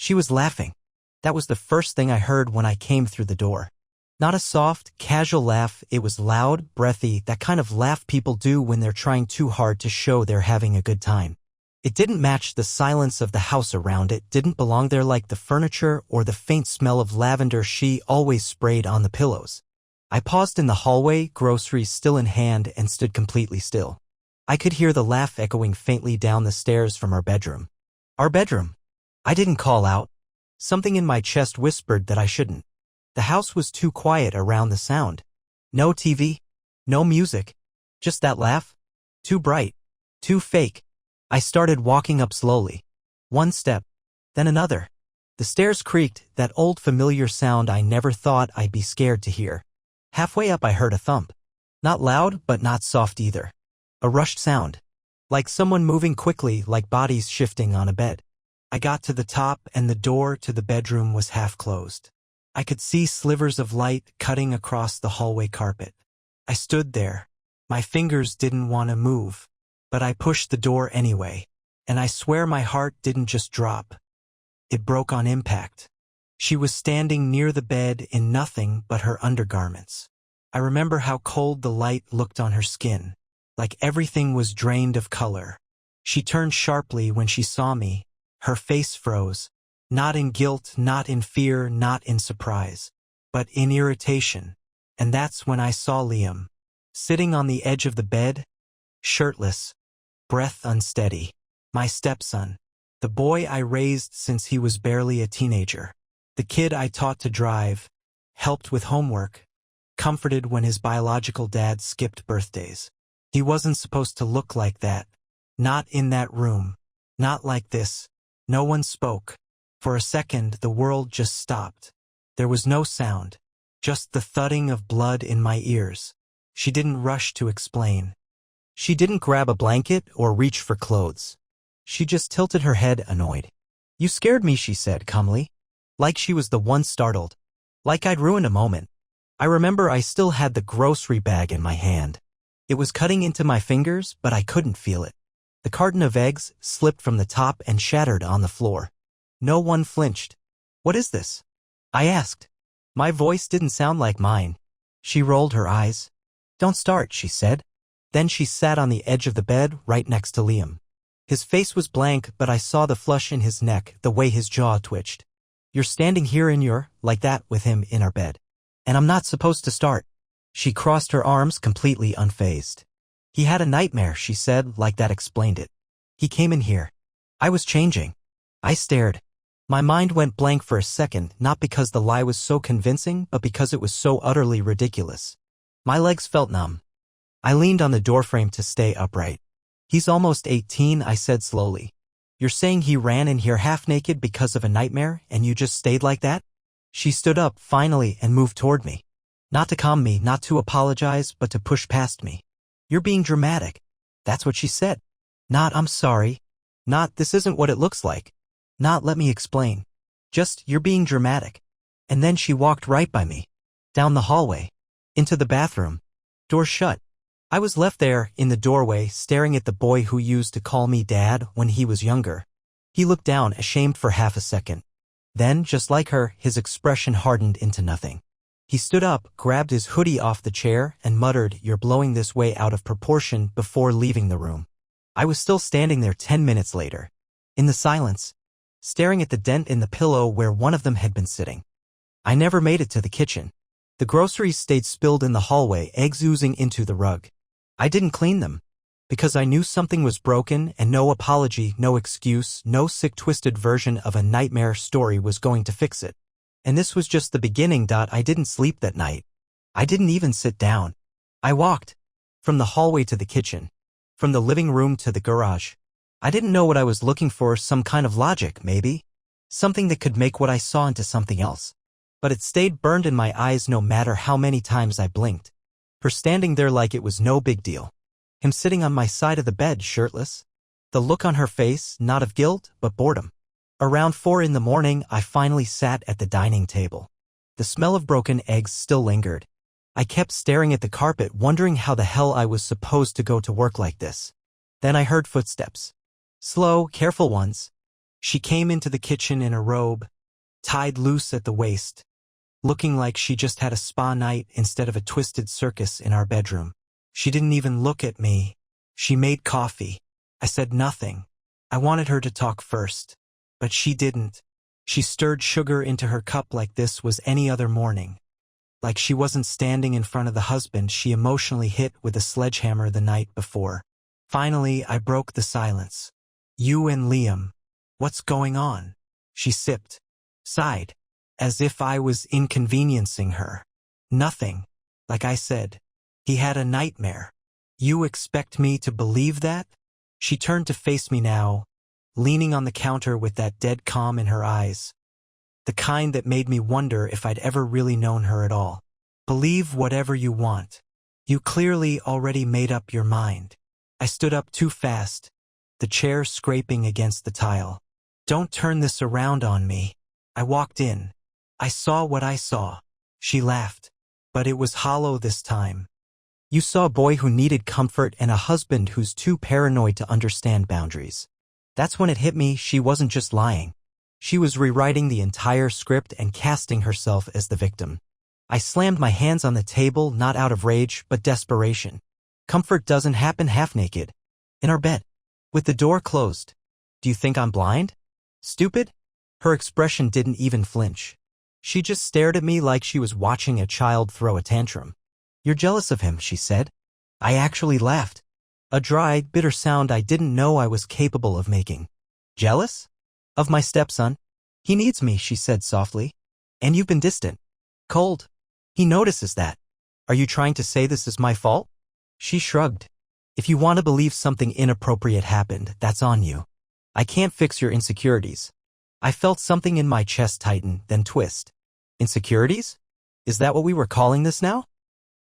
She was laughing. That was the first thing I heard when I came through the door. Not a soft, casual laugh, it was loud, breathy, that kind of laugh people do when they're trying too hard to show they're having a good time. It didn't match the silence of the house around it, didn't belong there like the furniture or the faint smell of lavender she always sprayed on the pillows. I paused in the hallway, groceries still in hand, and stood completely still. I could hear the laugh echoing faintly down the stairs from our bedroom. Our bedroom. I didn't call out. Something in my chest whispered that I shouldn't. The house was too quiet around the sound. No TV, no music, just that laugh. Too bright, too fake. I started walking up slowly. One step, then another. The stairs creaked, that old familiar sound I never thought I'd be scared to hear. Halfway up I heard a thump. Not loud, but not soft either. A rushed sound. Like someone moving quickly, like bodies shifting on a bed. I got to the top and the door to the bedroom was half closed. I could see slivers of light cutting across the hallway carpet. I stood there. My fingers didn't want to move, but I pushed the door anyway, and I swear my heart didn't just drop. It broke on impact. She was standing near the bed in nothing but her undergarments. I remember how cold the light looked on her skin, like everything was drained of color. She turned sharply when she saw me. Her face froze. Not in guilt, not in fear, not in surprise, but in irritation. And that's when I saw Liam, sitting on the edge of the bed, shirtless, breath unsteady. My stepson, the boy I raised since he was barely a teenager, the kid I taught to drive, helped with homework, comforted when his biological dad skipped birthdays. He wasn't supposed to look like that. Not in that room. Not like this. No one spoke. For a second, the world just stopped. There was no sound, just the thudding of blood in my ears. She didn't rush to explain. She didn't grab a blanket or reach for clothes. She just tilted her head, annoyed. "You scared me," she said calmly, like she was the one startled, like I'd ruined a moment. I remember I still had the grocery bag in my hand. It was cutting into my fingers, but I couldn't feel it. The carton of eggs slipped from the top and shattered on the floor. No one flinched. "What is this?" I asked. My voice didn't sound like mine. She rolled her eyes. "Don't start," she said. Then she sat on the edge of the bed right next to Liam. His face was blank, but I saw the flush in his neck, the way his jaw twitched. "You're standing here and you're like that with him in our bed. And I'm not supposed to start." She crossed her arms, completely unfazed. "He had a nightmare," she said, like that explained it. "He came in here. I was changing." I stared. My mind went blank for a second, not because the lie was so convincing, but because it was so utterly ridiculous. My legs felt numb. I leaned on the doorframe to stay upright. "He's almost 18, I said slowly. "You're saying he ran in here half naked because of a nightmare, and you just stayed like that?" She stood up, finally, and moved toward me. Not to calm me, not to apologize, but to push past me. "You're being dramatic." That's what she said. Not "I'm sorry." Not "this isn't what it looks like." Not "let me explain." Just "you're being dramatic." And then she walked right by me. Down the hallway. Into the bathroom. Door shut. I was left there, in the doorway, staring at the boy who used to call me Dad when he was younger. He looked down, ashamed for half a second. Then, just like her, his expression hardened into nothing. He stood up, grabbed his hoodie off the chair, and muttered, "You're blowing this way out of proportion," before leaving the room. I was still standing there 10 minutes later. In the silence. Staring at the dent in the pillow where one of them had been sitting. I never made it to the kitchen. The groceries stayed spilled in the hallway, eggs oozing into the rug. I didn't clean them. Because I knew something was broken, and no apology, no excuse, no sick twisted version of a nightmare story was going to fix it. And this was just the beginning. I didn't sleep that night. I didn't even sit down. I walked. From the hallway to the kitchen. From the living room to the garage. I didn't know what I was looking for, some kind of logic, maybe. Something that could make what I saw into something else. But it stayed burned in my eyes no matter how many times I blinked. Her standing there like it was no big deal. Him sitting on my side of the bed, shirtless. The look on her face, not of guilt, but boredom. Around 4 in the morning, I finally sat at the dining table. The smell of broken eggs still lingered. I kept staring at the carpet, wondering how the hell I was supposed to go to work like this. Then I heard footsteps. Slow, careful ones. She came into the kitchen in a robe, tied loose at the waist, looking like she just had a spa night instead of a twisted circus in our bedroom. She didn't even look at me. She made coffee. I said nothing. I wanted her to talk first, but she didn't. She stirred sugar into her cup like this was any other morning. Like she wasn't standing in front of the husband she emotionally hit with a sledgehammer the night before. Finally, I broke the silence. You and Liam. What's going on? She sipped, sighed, as if I was inconveniencing her. Nothing. Like I said, he had a nightmare. You expect me to believe that? She turned to face me now, leaning on the counter with that dead calm in her eyes. The kind that made me wonder if I'd ever really known her at all. Believe whatever you want. You clearly already made up your mind. I stood up too fast, the chair scraping against the tile. Don't turn this around on me. I walked in. I saw what I saw. She laughed. But it was hollow this time. You saw a boy who needed comfort and a husband who's too paranoid to understand boundaries. That's when it hit me she wasn't just lying. She was rewriting the entire script and casting herself as the victim. I slammed my hands on the table, not out of rage, but desperation. Comfort doesn't happen half-naked. In our bed. With the door closed. Do you think I'm blind? Stupid? Her expression didn't even flinch. She just stared at me like she was watching a child throw a tantrum. You're jealous of him, she said. I actually laughed. A dry, bitter sound I didn't know I was capable of making. Jealous? Of my stepson? He needs me, she said softly. And you've been distant. Cold. He notices that. Are you trying to say this is my fault? She shrugged. If you want to believe something inappropriate happened, that's on you. I can't fix your insecurities. I felt something in my chest tighten, then twist. Insecurities? Is that what we were calling this now?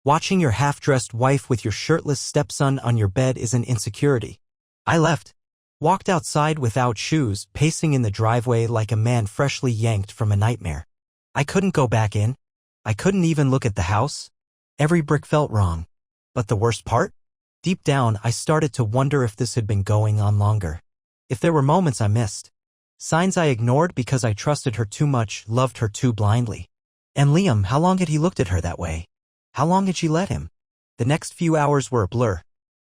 Watching your half-dressed wife with your shirtless stepson on your bed is an insecurity. I left. Walked outside without shoes, pacing in the driveway like a man freshly yanked from a nightmare. I couldn't go back in. I couldn't even look at the house. Every brick felt wrong. But the worst part? Deep down, I started to wonder if this had been going on longer. If there were moments I missed. Signs I ignored because I trusted her too much, loved her too blindly. And Liam, how long had he looked at her that way? How long had she let him? The next few hours were a blur.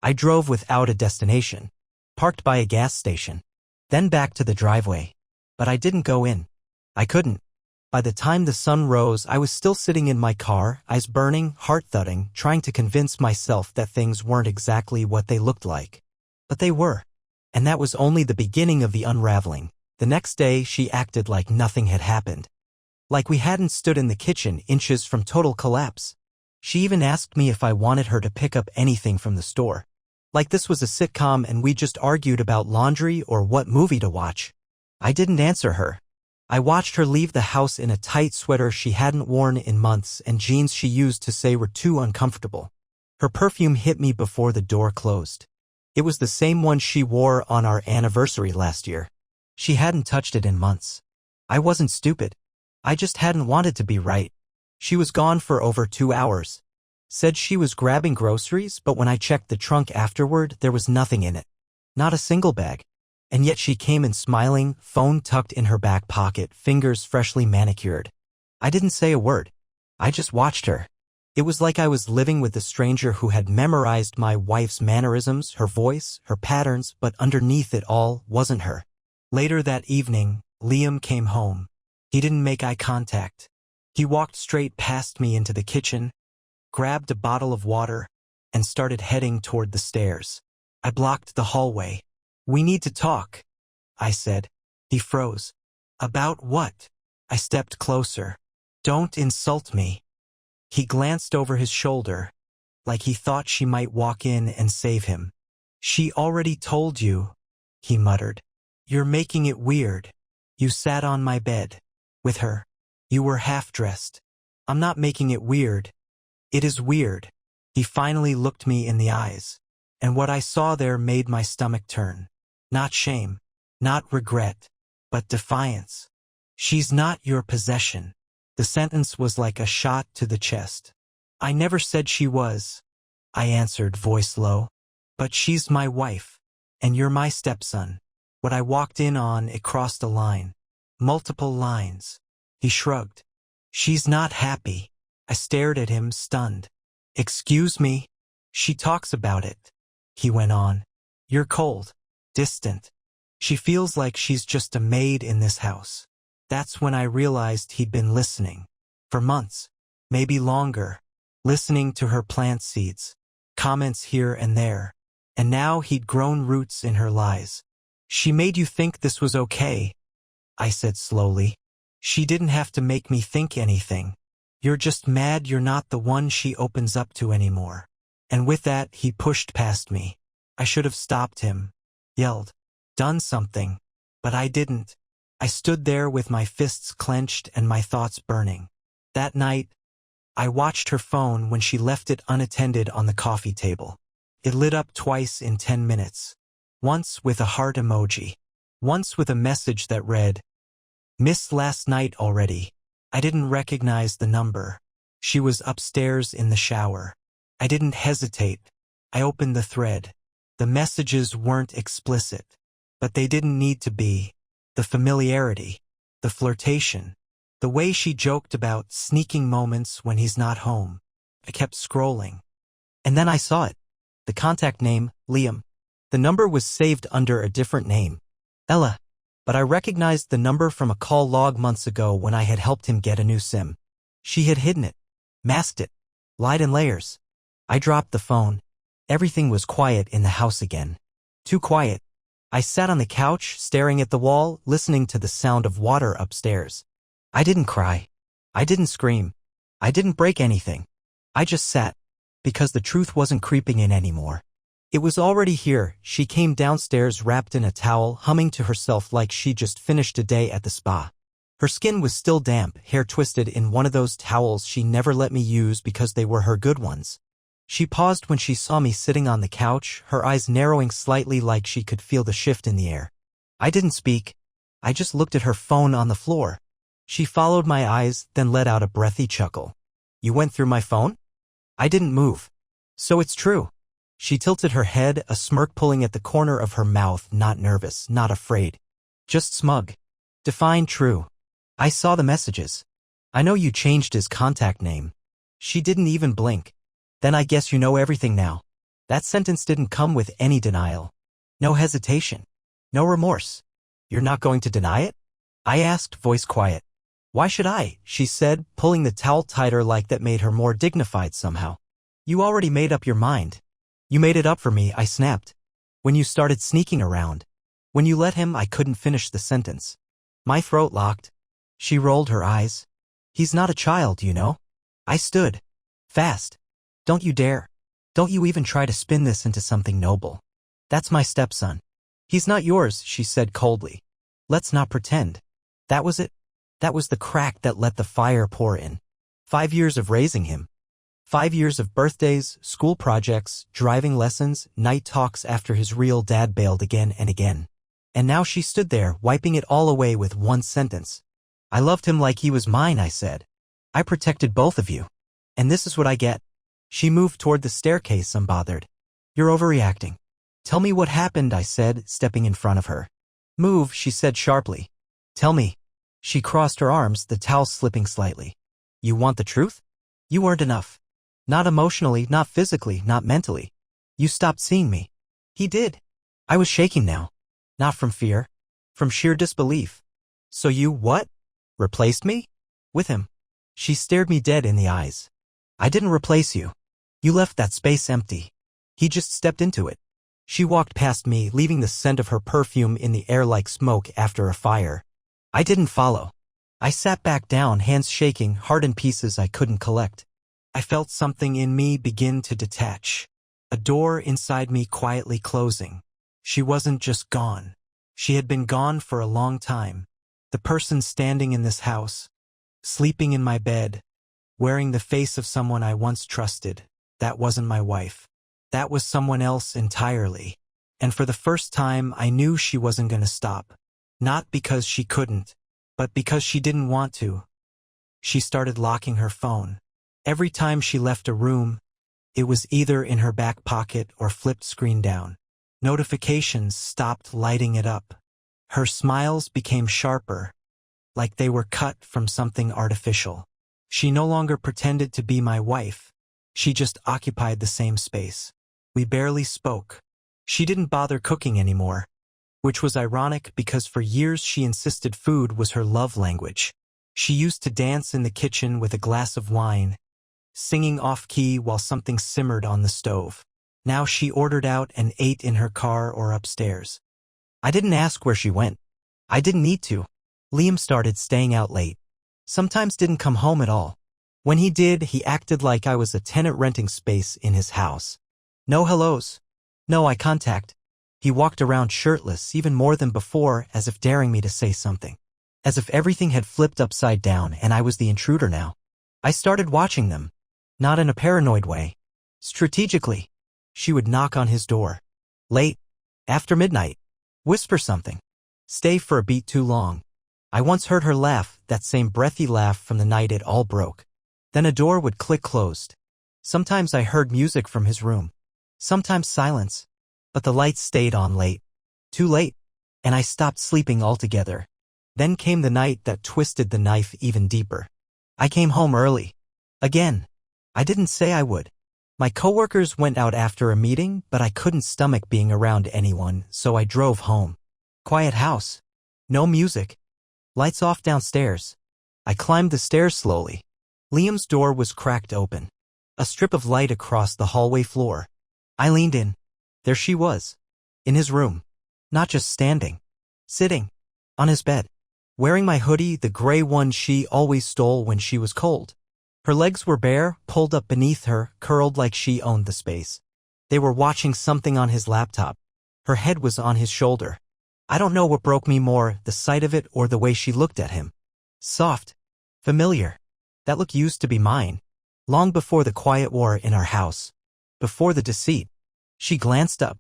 I drove without a destination. Parked by a gas station. Then back to the driveway. But I didn't go in. I couldn't. By the time the sun rose, I was still sitting in my car, eyes burning, heart thudding, trying to convince myself that things weren't exactly what they looked like. But they were. And that was only the beginning of the unraveling. The next day, she acted like nothing had happened. Like we hadn't stood in the kitchen inches from total collapse. She even asked me if I wanted her to pick up anything from the store. Like this was a sitcom and we just argued about laundry or what movie to watch. I didn't answer her. I watched her leave the house in a tight sweater she hadn't worn in months and jeans she used to say were too uncomfortable. Her perfume hit me before the door closed. It was the same one she wore on our anniversary last year. She hadn't touched it in months. I wasn't stupid. I just hadn't wanted to be right. She was gone for over 2 hours. Said she was grabbing groceries, but when I checked the trunk afterward, there was nothing in it. Not a single bag. And yet she came in smiling, phone tucked in her back pocket, fingers freshly manicured. I didn't say a word. I just watched her. It was like I was living with a stranger who had memorized my wife's mannerisms, her voice, her patterns, but underneath it all wasn't her. Later that evening, Liam came home. He didn't make eye contact. He walked straight past me into the kitchen, grabbed a bottle of water, and started heading toward the stairs. I blocked the hallway. We need to talk, I said. He froze. About what? I stepped closer. Don't insult me. He glanced over his shoulder, like he thought she might walk in and save him. She already told you, he muttered. You're making it weird. You sat on my bed. With her. You were half-dressed. I'm not making it weird. It is weird. He finally looked me in the eyes. And what I saw there made my stomach turn. Not shame. Not regret. But defiance. She's not your possession. The sentence was like a shot to the chest. I never said she was, I answered, voice low. But she's my wife. And you're my stepson. What I walked in on, it crossed a line. Multiple lines. He shrugged. She's not happy. I stared at him, stunned. Excuse me? She talks about it. He went on. You're cold. Distant. She feels like she's just a maid in this house. That's when I realized he'd been listening. For months. Maybe longer. Listening to her plant seeds. Comments here and there. And now he'd grown roots in her lies. She made you think this was okay, I said slowly. She didn't have to make me think anything. You're just mad you're not the one she opens up to anymore. And with that, he pushed past me. I should have stopped him. Yelled. Done something. But I didn't. I stood there with my fists clenched and my thoughts burning. That night, I watched her phone when she left it unattended on the coffee table. It lit up twice in 10 minutes. Once with a heart emoji. Once with a message that read, "Missed last night already." I didn't recognize the number. She was upstairs in the shower. I didn't hesitate. I opened the thread. The messages weren't explicit. But they didn't need to be. The familiarity. The flirtation. The way she joked about sneaking moments when he's not home. I kept scrolling. And then I saw it. The contact name, Liam. The number was saved under a different name, Ella, but I recognized the number from a call log months ago when I had helped him get a new SIM. She had hidden it, masked it, lied in layers. I dropped the phone. Everything was quiet in the house again. Too quiet. I sat on the couch, staring at the wall, listening to the sound of water upstairs. I didn't cry. I didn't scream. I didn't break anything. I just sat, because the truth wasn't creeping in anymore. It was already here. She came downstairs wrapped in a towel, humming to herself like she just finished a day at the spa. Her skin was still damp, hair twisted in one of those towels she never let me use because they were her good ones. She paused when she saw me sitting on the couch, her eyes narrowing slightly like she could feel the shift in the air. I didn't speak. I just looked at her phone on the floor. She followed my eyes, then let out a breathy chuckle. You went through my phone? I didn't move. So it's true. She tilted her head, a smirk pulling at the corner of her mouth, not nervous, not afraid. Just smug. Define true. I saw the messages. I know you changed his contact name. She didn't even blink. Then I guess you know everything now. That sentence didn't come with any denial. No hesitation. No remorse. You're not going to deny it? I asked, voice quiet. Why should I? She said, pulling the towel tighter like that made her more dignified somehow. You already made up your mind. You made it up for me, I snapped. When you started sneaking around. When you let him, I couldn't finish the sentence. My throat locked. She rolled her eyes. He's not a child, you know. I stood. Fast. Don't you dare. Don't you even try to spin this into something noble. That's my stepson. He's not yours, she said coldly. Let's not pretend. That was it. That was the crack that let the fire pour in. 5 years of raising him. 5 years of birthdays, school projects, driving lessons, night talks after his real dad bailed again and again. And now she stood there, wiping it all away with one sentence. I loved him like he was mine, I said. I protected both of you. And this is what I get. She moved toward the staircase, unbothered. You're overreacting. Tell me what happened, I said, stepping in front of her. Move, she said sharply. Tell me. She crossed her arms, the towel slipping slightly. You want the truth? You weren't enough. Not emotionally, not physically, not mentally. You stopped seeing me. He did. I was shaking now. Not from fear. From sheer disbelief. So you, what? Replaced me? With him. She stared me dead in the eyes. I didn't replace you. You left that space empty. He just stepped into it. She walked past me, leaving the scent of her perfume in the air like smoke after a fire. I didn't follow. I sat back down, hands shaking, heart in pieces I couldn't collect. I felt something in me begin to detach. A door inside me quietly closing. She wasn't just gone. She had been gone for a long time. The person standing in this house, sleeping in my bed, wearing the face of someone I once trusted, that wasn't my wife. That was someone else entirely. And for the first time, I knew she wasn't going to stop. Not because she couldn't, but because she didn't want to. She started locking her phone. Every time she left a room, it was either in her back pocket or flipped screen down. Notifications stopped lighting it up. Her smiles became sharper, like they were cut from something artificial. She no longer pretended to be my wife. She just occupied the same space. We barely spoke. She didn't bother cooking anymore, which was ironic because for years she insisted food was her love language. She used to dance in the kitchen with a glass of wine, singing off-key while something simmered on the stove. Now she ordered out and ate in her car or upstairs. I didn't ask where she went. I didn't need to. Liam started staying out late. Sometimes didn't come home at all. When he did, he acted like I was a tenant renting space in his house. No hellos. No eye contact. He walked around shirtless even more than before, as if daring me to say something. As if everything had flipped upside down and I was the intruder now. I started watching them. Not in a paranoid way. Strategically. She would knock on his door. Late. After midnight. Whisper something. Stay for a beat too long. I once heard her laugh, that same breathy laugh from the night it all broke. Then a door would click closed. Sometimes I heard music from his room. Sometimes silence. But the lights stayed on late. Too late. And I stopped sleeping altogether. Then came the night that twisted the knife even deeper. I came home early. Again. I didn't say I would. My coworkers went out after a meeting, but I couldn't stomach being around anyone, so I drove home. Quiet house. No music. Lights off downstairs. I climbed the stairs slowly. Liam's door was cracked open. A strip of light across the hallway floor. I leaned in. There she was. In his room. Not just standing. Sitting. On his bed. Wearing my hoodie, the gray one she always stole when she was cold. Her legs were bare, pulled up beneath her, curled like she owned the space. They were watching something on his laptop. Her head was on his shoulder. I don't know what broke me more, the sight of it or the way she looked at him. Soft. Familiar. That look used to be mine. Long before the quiet war in our house. Before the deceit. She glanced up.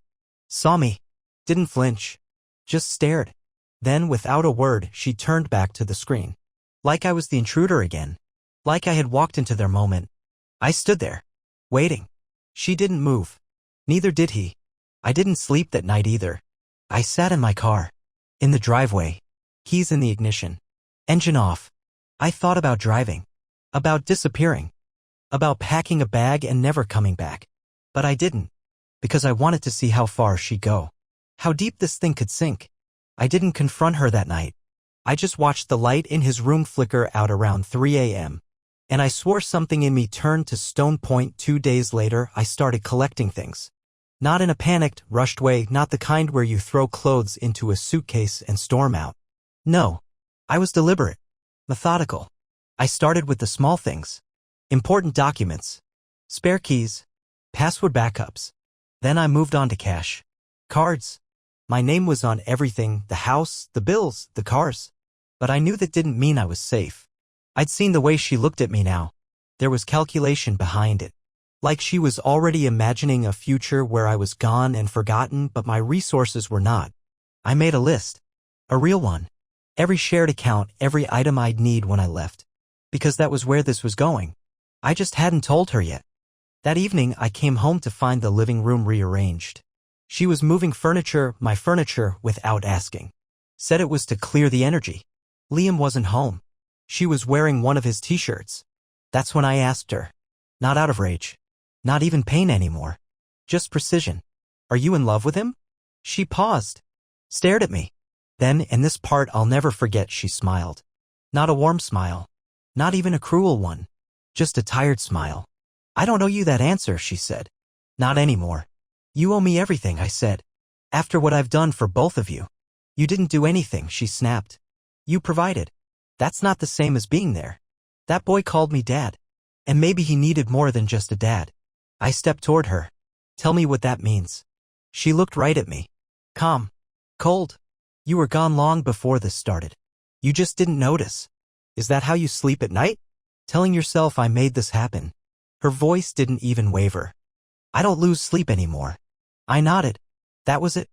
Saw me. Didn't flinch. Just stared. Then, without a word, she turned back to the screen. Like I was the intruder again. Like I had walked into their moment. I stood there. Waiting. She didn't move. Neither did he. I didn't sleep that night either. I sat in my car. In the driveway. Keys in the ignition. Engine off. I thought about driving. About disappearing. About packing a bag and never coming back. But I didn't. Because I wanted to see how far she'd go. How deep this thing could sink. I didn't confront her that night. I just watched the light in his room flicker out around 3 a.m. And I swore something in me turned to stone point. 2 days later, I started collecting things. Not in a panicked, rushed way, not the kind where you throw clothes into a suitcase and storm out. No. I was deliberate. Methodical. I started with the small things. Important documents. Spare keys. Password backups. Then I moved on to cash. Cards. My name was on everything, the house, the bills, the cars. But I knew that didn't mean I was safe. I'd seen the way she looked at me now. There was calculation behind it. Like she was already imagining a future where I was gone and forgotten, but my resources were not. I made a list. A real one. Every shared account, every item I'd need when I left. Because that was where this was going. I just hadn't told her yet. That evening, I came home to find the living room rearranged. She was moving furniture, my furniture, without asking. Said it was to clear the energy. Liam wasn't home. She was wearing one of his t-shirts. That's when I asked her. Not out of rage. Not even pain anymore. Just precision. Are you in love with him? She paused. Stared at me. Then, in this part I'll never forget, she smiled. Not a warm smile. Not even a cruel one. Just a tired smile. I don't owe you that answer, she said. Not anymore. You owe me everything, I said. After what I've done for both of you. You didn't do anything, she snapped. You provided. That's not the same as being there. That boy called me dad. And maybe he needed more than just a dad. I stepped toward her. Tell me what that means. She looked right at me. Calm. Cold. You were gone long before this started. You just didn't notice. Is that how you sleep at night? Telling yourself I made this happen. Her voice didn't even waver. I don't lose sleep anymore. I nodded. That was it.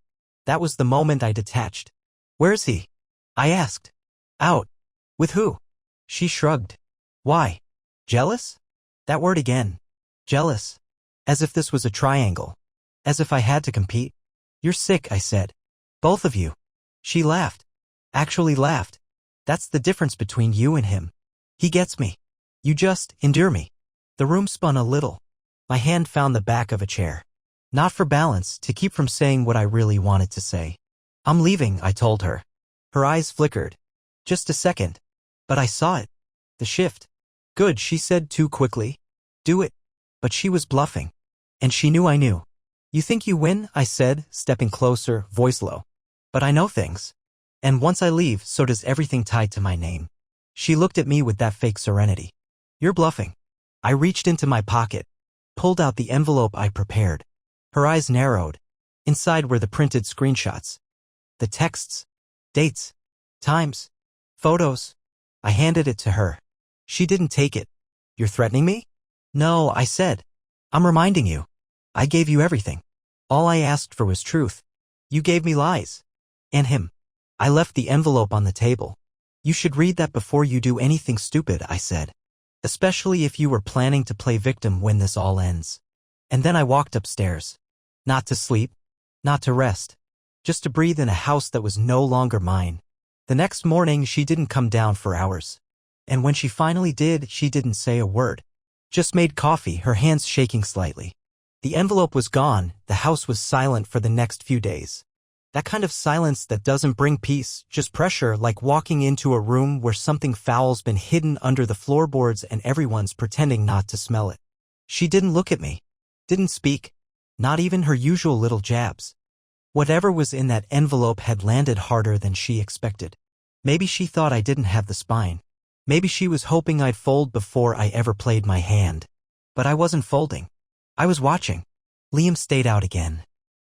That was the moment I detached. Where's he? I asked. Out. With who? She shrugged. Why? Jealous? That word again. Jealous. As if this was a triangle. As if I had to compete. You're sick, I said. Both of you. She laughed. Actually laughed. That's the difference between you and him. He gets me. You just endure me. The room spun a little. My hand found the back of a chair. Not for balance, to keep from saying what I really wanted to say. I'm leaving, I told her. Her eyes flickered. Just a second. But I saw it. The shift. Good, she said too quickly. Do it. But she was bluffing. And she knew I knew. You think you win, I said, stepping closer, voice low. But I know things. And once I leave, so does everything tied to my name. She looked at me with that fake serenity. You're bluffing. I reached into my pocket, pulled out the envelope I prepared. Her eyes narrowed. Inside were the printed screenshots. The texts, dates, times, photos. I handed it to her. She didn't take it. You're threatening me? No, I said. I'm reminding you. I gave you everything. All I asked for was truth. You gave me lies. And him. I left the envelope on the table. You should read that before you do anything stupid, I said. Especially if you were planning to play victim when this all ends. And then I walked upstairs. Not to sleep. Not to rest. Just to breathe in a house that was no longer mine. The next morning, she didn't come down for hours. And when she finally did, she didn't say a word. Just made coffee, her hands shaking slightly. The envelope was gone. The house was silent for the next few days. That kind of silence that doesn't bring peace, just pressure, like walking into a room where something foul's been hidden under the floorboards and everyone's pretending not to smell it. She didn't look at me. Didn't speak. Not even her usual little jabs. Whatever was in that envelope had landed harder than she expected. Maybe she thought I didn't have the spine. Maybe she was hoping I'd fold before I ever played my hand. But I wasn't folding. I was watching. Liam stayed out again.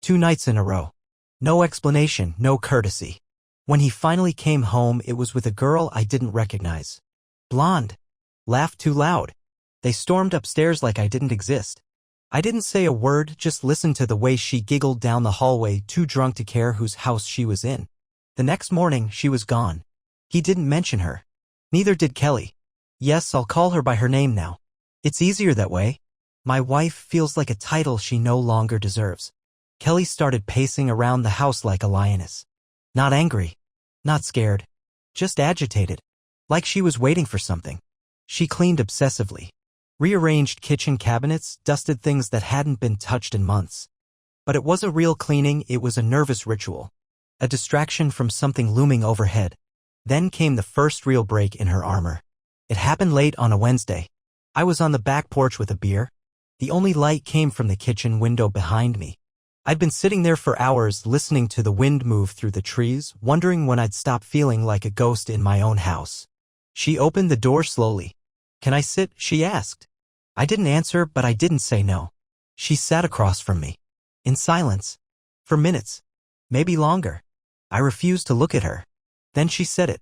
2 nights in a row. No explanation, no courtesy. When he finally came home, it was with a girl I didn't recognize. Blonde. Laughed too loud. They stormed upstairs like I didn't exist. I didn't say a word, just listened to the way she giggled down the hallway, too drunk to care whose house she was in. The next morning, she was gone. He didn't mention her. Neither did Kelly. Yes, I'll call her by her name now. It's easier that way. My wife feels like a title she no longer deserves. Kelly started pacing around the house like a lioness. Not angry. Not scared. Just agitated. Like she was waiting for something. She cleaned obsessively. Rearranged kitchen cabinets, dusted things that hadn't been touched in months. But it wasn't real cleaning, it was a nervous ritual. A distraction from something looming overhead. Then came the first real break in her armor. It happened late on a Wednesday. I was on the back porch with a beer. The only light came from the kitchen window behind me. I'd been sitting there for hours, listening to the wind move through the trees, wondering when I'd stop feeling like a ghost in my own house. She opened the door slowly. Can I sit? She asked. I didn't answer, but I didn't say no. She sat across from me. In silence. For minutes. Maybe longer. I refused to look at her. Then she said it.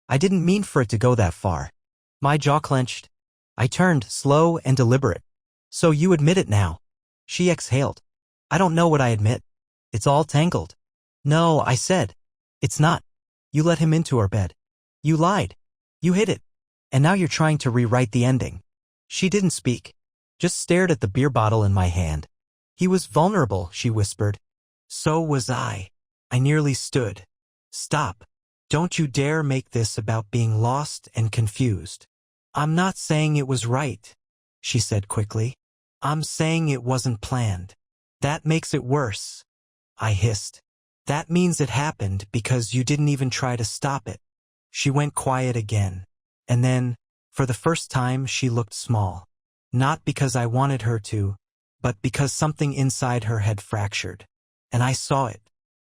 I didn't mean for it to go that far. My jaw clenched. I turned, slow and deliberate. So you admit it now. She exhaled. I don't know what I admit. It's all tangled. No, I said. It's not. You let him into our bed. You lied. You hid it. And now you're trying to rewrite the ending. She didn't speak. Just stared at the beer bottle in my hand. He was vulnerable, she whispered. So was I. I nearly stood. Stop. Don't you dare make this about being lost and confused. I'm not saying it was right, she said quickly. I'm saying it wasn't planned. That makes it worse. I hissed. That means it happened because you didn't even try to stop it. She went quiet again. And then, for the first time, she looked small. Not because I wanted her to, but because something inside her had fractured. And I saw it.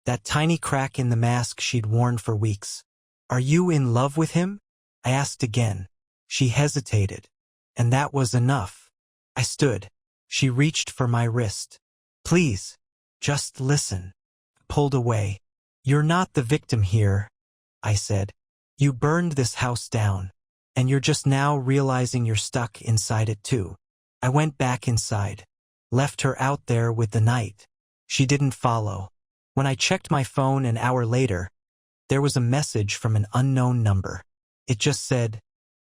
That tiny crack in the mask she'd worn for weeks. Are you in love with him? I asked again. She hesitated. And that was enough. I stood. She reached for my wrist. Please, just listen. Pulled away. You're not the victim here, I said. You burned this house down, and you're just now realizing you're stuck inside it too. I went back inside. Left her out there with the night. She didn't follow. When I checked my phone an hour later, there was a message from an unknown number. It just said,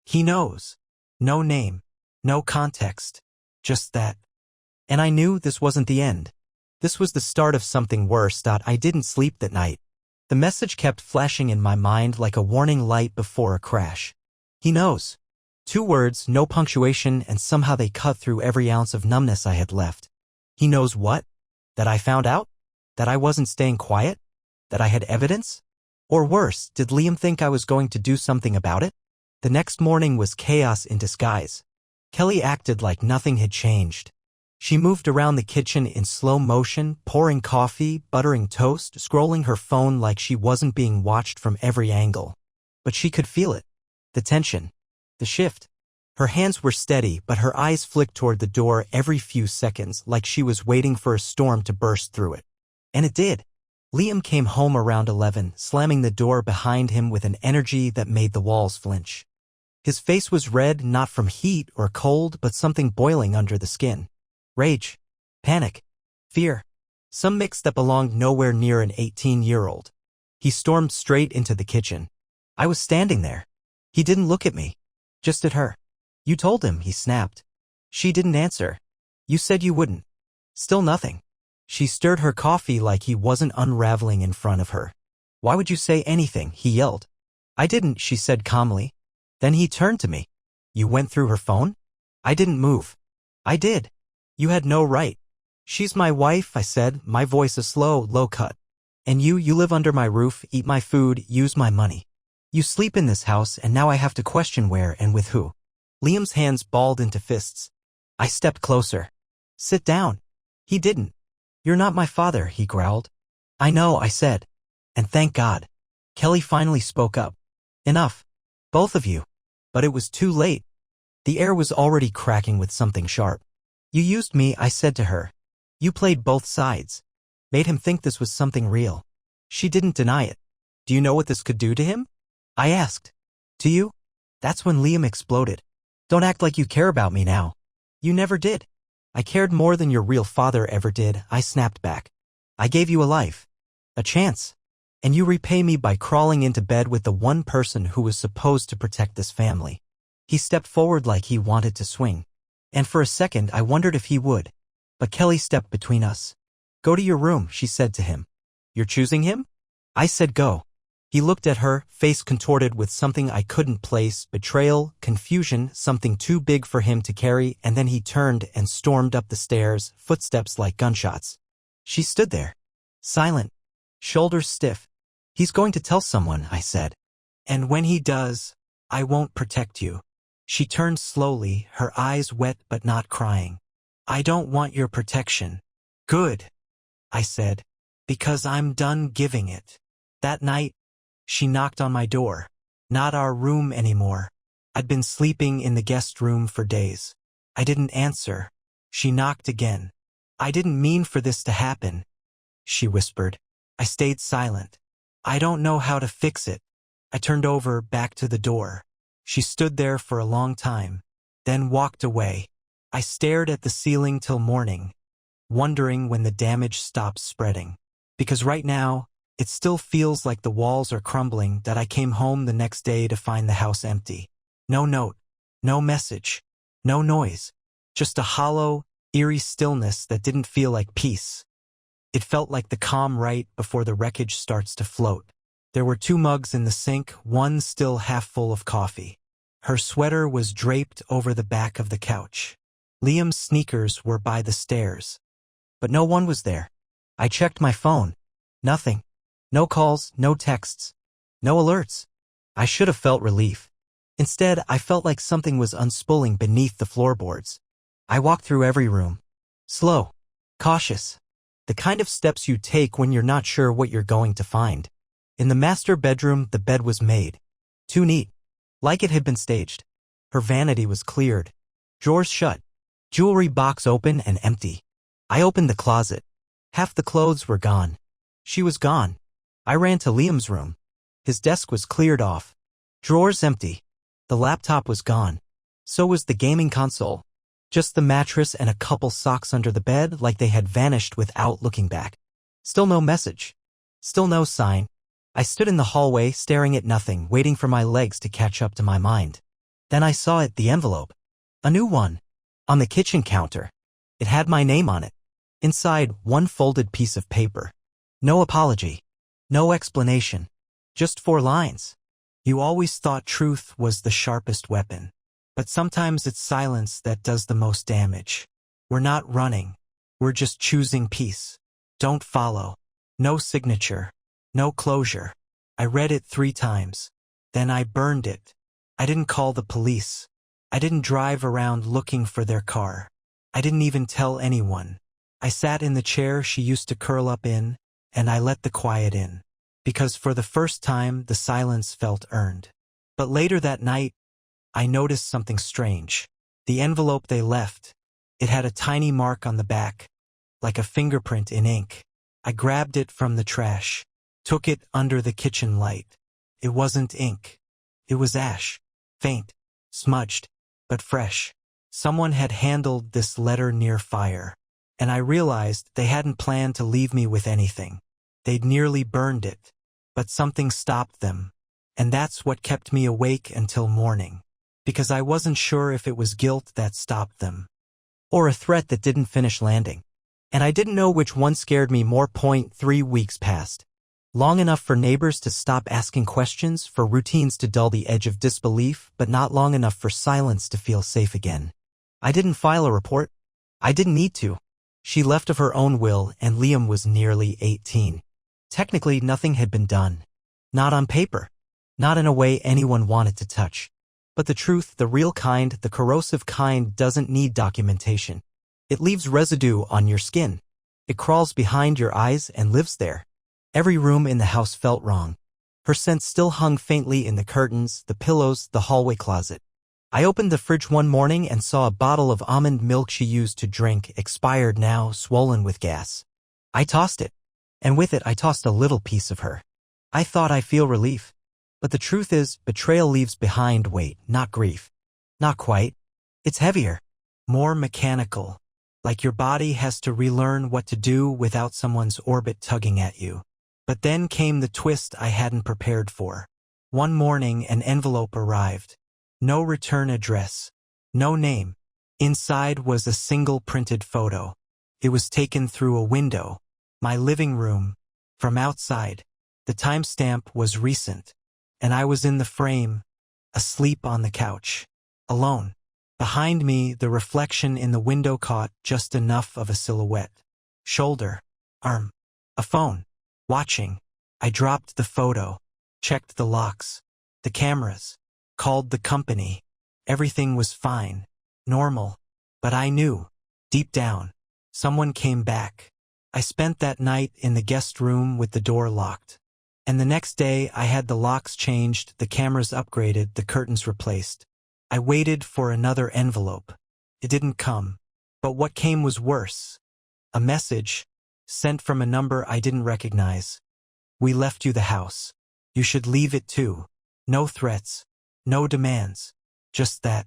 he knows. No name, no context, just that. And I knew this wasn't the end. This was the start of something worse. I didn't sleep that night. The message kept flashing in my mind like a warning light before a crash. He knows. 2 words, no punctuation, and somehow they cut through every ounce of numbness I had left. He knows what? That I found out? That I wasn't staying quiet? That I had evidence? Or worse, did Liam think I was going to do something about it? The next morning was chaos in disguise. Kelly acted like nothing had changed. She moved around the kitchen in slow motion, pouring coffee, buttering toast, scrolling her phone like she wasn't being watched from every angle. But she could feel it. The tension. The shift. Her hands were steady, but her eyes flicked toward the door every few seconds like she was waiting for a storm to burst through it. And it did. Liam came home around 11, slamming the door behind him with an energy that made the walls flinch. His face was red, not from heat or cold, but something boiling under the skin. Rage, panic, fear, some mix that belonged nowhere near an 18-year-old. He stormed straight into the kitchen. I was standing there. He didn't look at me, just at her. You told him, he snapped. She didn't answer. You said you wouldn't. Still nothing. She stirred her coffee like he wasn't unraveling in front of her. Why would you say anything? He yelled. I didn't, she said calmly. Then he turned to me. You went through her phone? I didn't move. I did. You had no right. She's my wife, I said, my voice a slow, low cut. And you live under my roof, eat my food, use my money. You sleep in this house, and now I have to question where and with who. Liam's hands balled into fists. I stepped closer. Sit down. He didn't. You're not my father, he growled. I know, I said. And thank God. Kelly finally spoke up. Enough. Both of you. But it was too late. The air was already cracking with something sharp. You used me, I said to her. You played both sides. Made him think this was something real. She didn't deny it. Do you know what this could do to him? I asked. Do you? That's when Liam exploded. Don't act like you care about me now. You never did. I cared more than your real father ever did, I snapped back. I gave you a life. A chance. And you repay me by crawling into bed with the one person who was supposed to protect this family. He stepped forward like he wanted to swing. And for a second I wondered if he would. But Kelly stepped between us. Go to your room, she said to him. You're choosing him? I said go. He looked at her, face contorted with something I couldn't place, betrayal, confusion, something too big for him to carry, and then he turned and stormed up the stairs, footsteps like gunshots. She stood there, silent, shoulders stiff. He's going to tell someone, I said. And when he does, I won't protect you. She turned slowly, her eyes wet but not crying. I don't want your protection. Good, I said, because I'm done giving it. That night, she knocked on my door. Not our room anymore. I'd been sleeping in the guest room for days. I didn't answer. She knocked again. I didn't mean for this to happen, she whispered. I stayed silent. I don't know how to fix it. I turned over back to the door. She stood there for a long time, then walked away. I stared at the ceiling till morning, wondering when the damage stops spreading. Because right now, it still feels like the walls are crumbling, that I came home the next day to find the house empty. No note, no message, no noise, just a hollow, eerie stillness that didn't feel like peace. It felt like the calm right before the wreckage starts to float. There were 2 mugs in the sink, one still half full of coffee. Her sweater was draped over the back of the couch. Liam's sneakers were by the stairs. But no one was there. I checked my phone. Nothing. No calls, no texts, no alerts. I should have felt relief. Instead, I felt like something was unspooling beneath the floorboards. I walked through every room. Slow, cautious. The kind of steps you take when you're not sure what you're going to find. In the master bedroom, the bed was made. Too neat. Like it had been staged. Her vanity was cleared. Drawers shut. Jewelry box open and empty. I opened the closet. Half the clothes were gone. She was gone. I ran to Liam's room. His desk was cleared off. Drawers empty. The laptop was gone. So was the gaming console. Just the mattress and a couple socks under the bed like they had vanished without looking back. Still no message. Still no sign. I stood in the hallway staring at nothing, waiting for my legs to catch up to my mind. Then I saw it, the envelope. A new one. On the kitchen counter. It had my name on it. Inside, one folded piece of paper. No apology. No explanation. Just 4 lines. You always thought truth was the sharpest weapon. But sometimes it's silence that does the most damage. We're not running. We're just choosing peace. Don't follow. No signature. No closure. I read it 3 times. Then I burned it. I didn't call the police. I didn't drive around looking for their car. I didn't even tell anyone. I sat in the chair she used to curl up in, and I let the quiet in. Because for the first time, the silence felt earned. But later that night, I noticed something strange. The envelope they left, it had a tiny mark on the back, like a fingerprint in ink. I grabbed it from the trash, took it under the kitchen light. It wasn't ink. It was ash. Faint, smudged, but fresh. Someone had handled this letter near fire, and I realized they hadn't planned to leave me with anything. They'd nearly burned it, but something stopped them, and that's what kept me awake until morning, because I wasn't sure if it was guilt that stopped them, or a threat that didn't finish landing. And I didn't know which one scared me more. 3 weeks passed. Long enough for neighbors to stop asking questions, for routines to dull the edge of disbelief, but not long enough for silence to feel safe again. I didn't file a report. I didn't need to. She left of her own will, and Liam was nearly 18. Technically, nothing had been done. Not on paper. Not in a way anyone wanted to touch. But the truth, the real kind, the corrosive kind, doesn't need documentation. It leaves residue on your skin. It crawls behind your eyes and lives there. Every room in the house felt wrong. Her scent still hung faintly in the curtains, the pillows, the hallway closet. I opened the fridge one morning and saw a bottle of almond milk she used to drink, expired now, swollen with gas. I tossed it. And with it I tossed a little piece of her. I thought I'd feel relief. But the truth is, betrayal leaves behind weight, not grief. Not quite. It's heavier. More mechanical. Like your body has to relearn what to do without someone's orbit tugging at you. But then came the twist I hadn't prepared for. One morning an envelope arrived. No return address. No name. Inside was a single printed photo. It was taken through a window. My living room. From outside. The timestamp was recent. And I was in the frame, asleep on the couch. Alone. Behind me, the reflection in the window caught just enough of a silhouette. Shoulder. Arm. A phone. Watching. I dropped the photo. Checked the locks. The cameras. Called the company. Everything was fine. Normal. But I knew. Deep down. Someone came back. I spent that night in the guest room with the door locked. And the next day I had the locks changed, the cameras upgraded, the curtains replaced. I waited for another envelope. It didn't come. But what came was worse. A message, sent from a number I didn't recognize. We left you the house. You should leave it too. No threats. No demands. Just that.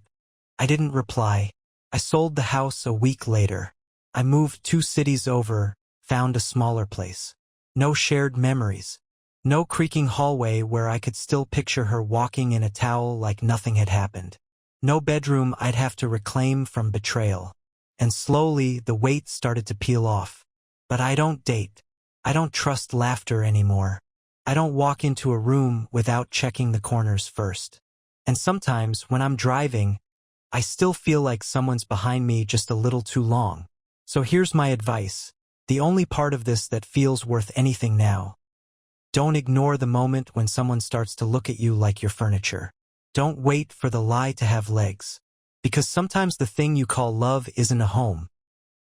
I didn't reply. I sold the house a week later. I moved 2 cities over, found a smaller place. No shared memories. No creaking hallway where I could still picture her walking in a towel like nothing had happened. No bedroom I'd have to reclaim from betrayal. And slowly the weight started to peel off. But I don't date. I don't trust laughter anymore. I don't walk into a room without checking the corners first. And sometimes when I'm driving, I still feel like someone's behind me just a little too long. So here's my advice. The only part of this that feels worth anything now. Don't ignore the moment when someone starts to look at you like you're furniture. Don't wait for the lie to have legs. Because sometimes the thing you call love isn't a home.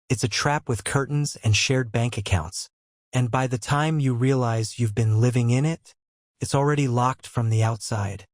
It's a trap with curtains and shared bank accounts. And by the time you realize you've been living in it, it's already locked from the outside.